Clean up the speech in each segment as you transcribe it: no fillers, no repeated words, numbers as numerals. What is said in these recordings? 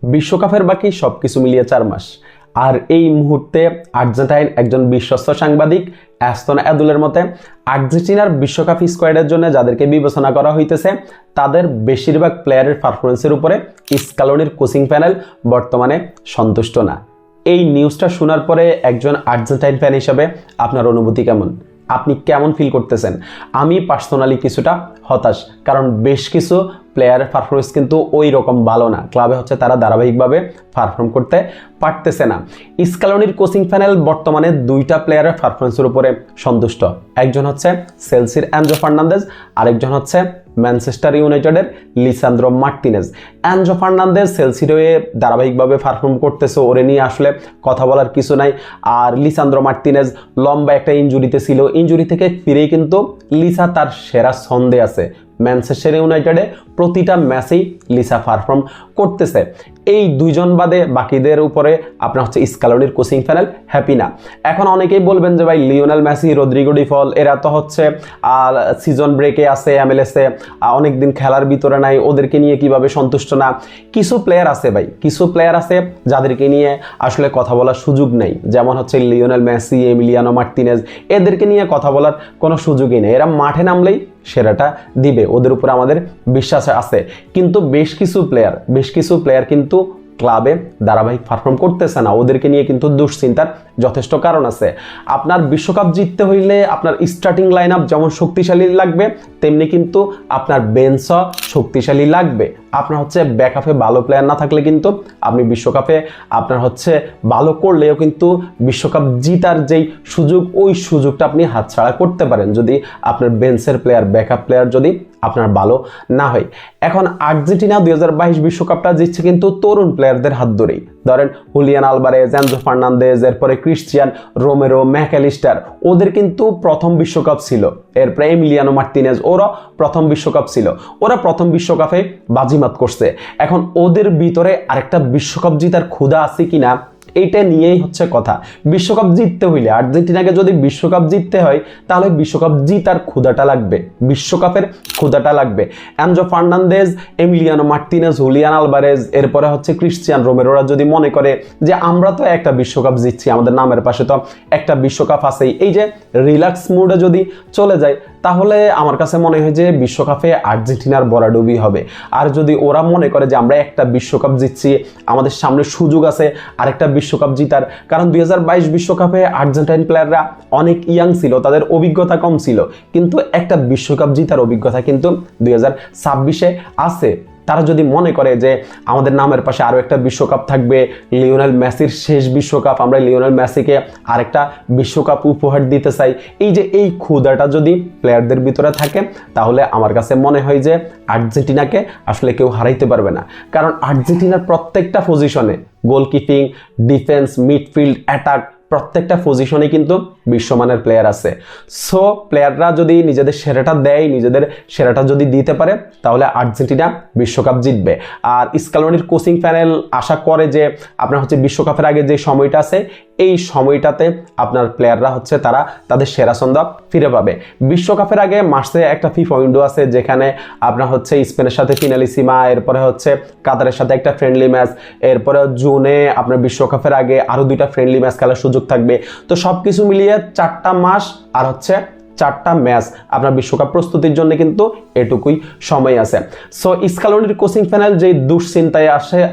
বিশ্বকাপের বাকি সবকিছু মিলিয়ে 4 মাস। আর এই মুহূর্তে আর্জেন্টাইন একজন বিশ্বস্ত সাংবাদিক অ্যাস্তন অ্যাদুলের মতে আর্জেন্টিনার বিশ্বকাপ স্কোয়াডের জন্য যাদেরকে বিবেচনা করা হইতেছে তাদের বেশিরভাগ প্লেয়ারের পারফরমেন্সের উপরে স্কালোনির কোচিং প্যানেল বর্তমানে সন্তুষ্ট না। এই নিউজটা শোনার পরে একজন আর্জেন্টাইন ফ্যান হিসেবে আপনার অনুভূতি কেমন? আপনি কেমন ফিল করতেছেন? আমি পার্সোনালি কিছুটা হতাশ, কারণ বেশ কিছু প্লেয়ারের পারফরমেন্স কিন্তু ওই রকম ভালো না। ক্লাবে তারা ধারাবাহিকভাবে পারফর্ম করতে পারতেছে না। স্কালোনির কোচিং প্যানেল বর্তমানে দুইটা প্লেয়ারের পারফরমেন্সের উপরে সন্তুষ্ট। একজন চেলসির এনজো ফার্নান্দেজ, আরেকজন ম্যানচেস্টার ইউনাইটেডের লিসান্দ্রো মার্টিনেজ। এনজো ফার্নান্দেজ চেলসির হয়ে ধারাবাহিকভাবে পারফর্ম করতেছে, ওরে নিয়ে আসলে কথা বলার কিছু নাই। আর লিসান্দ্রো মার্টিনেজ লম্বা একটা ইনজুরিতে ছিল, ইনজুরি থেকে ফিরেই কিন্তু লিসা তার সেরা ছন্দে আছে। ম্যানচেস্টার ইউনাইটেডে প্রতিটা ম্যাচেই লিসা পারফর্ম করতেছে। এই দুইজন বাদে বাকিদের উপরে আপনার স্কালোনির কোচিং প্যানেল হ্যাপি না। এখন অনেকেই বলবেন যে ভাই লিওনেল মেসি, রদ্রিগো ডি পল এরা তো সিজন ব্রেকে আছে, এমএলএসে অনেকদিন খেলার ভিতরে নাই, ওদেরকে নিয়ে কিভাবে সন্তুষ্ট না? কিছু প্লেয়ার আছে ভাই, কিছু প্লেয়ার আছে যাদেরকে নিয়ে আসলে কথা বলার সুযোগ নেই, যেমন লিওনেল মেসি, এমিলিয়ানো মার্টিনেজ, এদেরকে নিয়ে কথা বলার কোনো সুযোগই নেই। এরা মাঠে নামলেই সেরাটা দিবে, ওদের উপর আমাদের বিশ্বাস আছে। কিন্তু বেশ কিছু প্লেয়ার কিন্তু ক্লাবে ধারাবাহিক পারফর্ম করতেছে না, ওদেরকে নিয়ে কিন্তু দুশ্চিন্তার যথেষ্ট কারণ আছে। আপনার বিশ্বকাপ জিততে হইলে আপনার স্টার্টিং লাইন আপ যেমন শক্তিশালী লাগবে, তেমনি কিন্তু আপনার বেঞ্চও শক্তিশালী লাগবে। আপনার ব্যাকআপে ভালো প্লেয়ার না থাকলে কিন্তু আপনি বিশ্বকাপে আপনার ভালো করলেও কিন্তু বিশ্বকাপ জিতার যেই সুযোগ, ওই সুযোগটা আপনি হাতছাড়া করতে পারেন যদি আপনার বেঞ্চের প্লেয়ার, ব্যাকআপ প্লেয়ার যদি আপনার ভালো না হয়। এখন আর্জেন্টিনা 2022 বিশ্বকাপটা জিতছে কিন্তু তরুণ প্লেয়ারদের হাত ধরেই। ধরেন হুলিয়ান আলভারেজ, এনজো ফার্নান্দেজ, এরপরে ক্রিস্টিয়ান রোমেরো, ম্যাকঅ্যালিস্টার, ওদের কিন্তু প্রথম বিশ্বকাপ ছিল। এরপরে এমিলিয়ানো মার্টিনেজ, ওরা প্রথম বিশ্বকাপ ছিল, ওরা প্রথম বিশ্বকাপে বাজিমাত করছে। এখন ওদের ভিতরে আরেকটা বিশ্বকাপ জিতার ক্ষুধা আছে কিনা, এইটা নিয়েই কথা। বিশ্বকাপ জিততে হইলে, আর্জেন্টিনাকে যদি বিশ্বকাপ জিততে হয়, তাহলে বিশ্বকাপ জিতার ক্ষুধাটা লাগবে, বিশ্বকাপের ক্ষুধাটা লাগবে। Enzo Fernandez, Emiliano Martinez, Julian Alvarez, এরপরে ক্রিস্টিয়ান রোমেরোরা যদি মনে করে যে আমরা তো একটা বিশ্বকাপ জিতছি, আমাদের নামের পাশে তো একটা বিশ্বকাপ আছেই, এই যে রিল্যাক্স মুডে যদি চলে যায়, তাহলে আমার কাছে মনে হয় যে বিশ্বকাপে আর্জেন্টিনার বরাডুবি হবে। আর যদি ওরা মনে করে যে আমরা একটা বিশ্বকাপ জিতছি, আমাদের সামনে সুযোগ আছে আরেকটা বিশ্বকাপ জিতার, কারণ 2022 বিশ্বকাপে আর্জেন্টাইন প্লেয়াররা অনেক ইয়াং ছিল, তাদের অভিজ্ঞতা কম ছিল, কিন্তু একটা বিশ্বকাপ জিতার অভিজ্ঞতা কিন্তু 2026-এ আছে। তারা যদি মনে করে যে আমাদের নামের পাশে আরও একটা বিশ্বকাপ থাকবে, লিওনেল মেসির শেষ বিশ্বকাপ, আমরা লিওনেল মেসিকে আরেকটা বিশ্বকাপ উপহার দিতে চাই, এই ক্ষুধাটা যদি প্লেয়ারদের ভিতরে থাকে, তাহলে আমার কাছে মনে হয় যে আর্জেন্টিনাকে আসলে কেউ হারাইতে পারবে না। কারণ আর্জেন্টিনার প্রত্যেকটা পজিশনে, গোলকিপিং, ডিফেন্স, মিডফিল্ড, অ্যাটাক, প্রত্যেকটা পজিশনে কিন্তু বিশ্বমানের প্লেয়ার আছে। সো প্লেয়াররা যদি নিজেদের সেরাটা দেয়, নিজেদের সেরাটা যদি দিতে পারে, তাহলে আর্জেন্টিনা বিশ্বকাপ জিতবে। আর স্কালোনির কোচিং প্যানেল আশা করে যে আপনার বিশ্বকাপের আগে যে সময়টা আছে, এই সময়টাতে আপনার প্লেয়াররা তারা তাদের সেরা ছন্দ ফিরে পাবে। বিশ্বকাপের আগে মাসে একটা ফিফা উইন্ডো আছে, যেখানে আপনার স্পেনের সাথে ফিনালিসিমা, এরপরে কাতারের সাথে একটা ফ্রেন্ডলি ম্যাচ, এরপরে জুনে আপনার বিশ্বকাপের আগে আরো 2টা ফ্রেন্ডলি ম্যাচ খেলার সুযোগ থাকবে। তো সবকিছু মিলিয়ে 4টা মাস আর 4টা ম্যাচ আপনার বিশ্বকাপ প্রস্তুতির জন্য কিন্তু এটুকুই সময় আছে। সো স্কালোনির কোচিং প্যানেল যে দুশ্চিন্তায়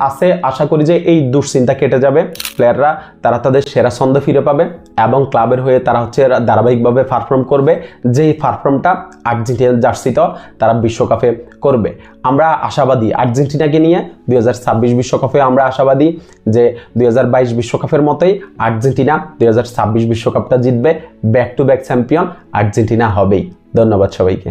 আছে, আশা করি যে এই দুশ্চিন্তা কেটে যাবে, প্লেয়াররা তারা তাদের সেরা ছন্দ ফিরে পাবে এবং ক্লাবের হয়ে তারা ধারাবাহিকভাবে পারফর্ম করবে, যেই পারফর্মটা আর্জেন্টিনার জার্সিতেও তারা বিশ্বকাপে করবে। আমরা আশাবাদী আর্জেন্টিনাকে নিয়ে 2026 বিশ্বকাপে, আমরা আশাবাদী যে 2022 বিশ্বকাপের মতোই আর্জেন্টিনা 2026 বিশ্বকাপটা জিতবে, back to back champion Argentina হবেই। ধন্যবাদ সবাইকে।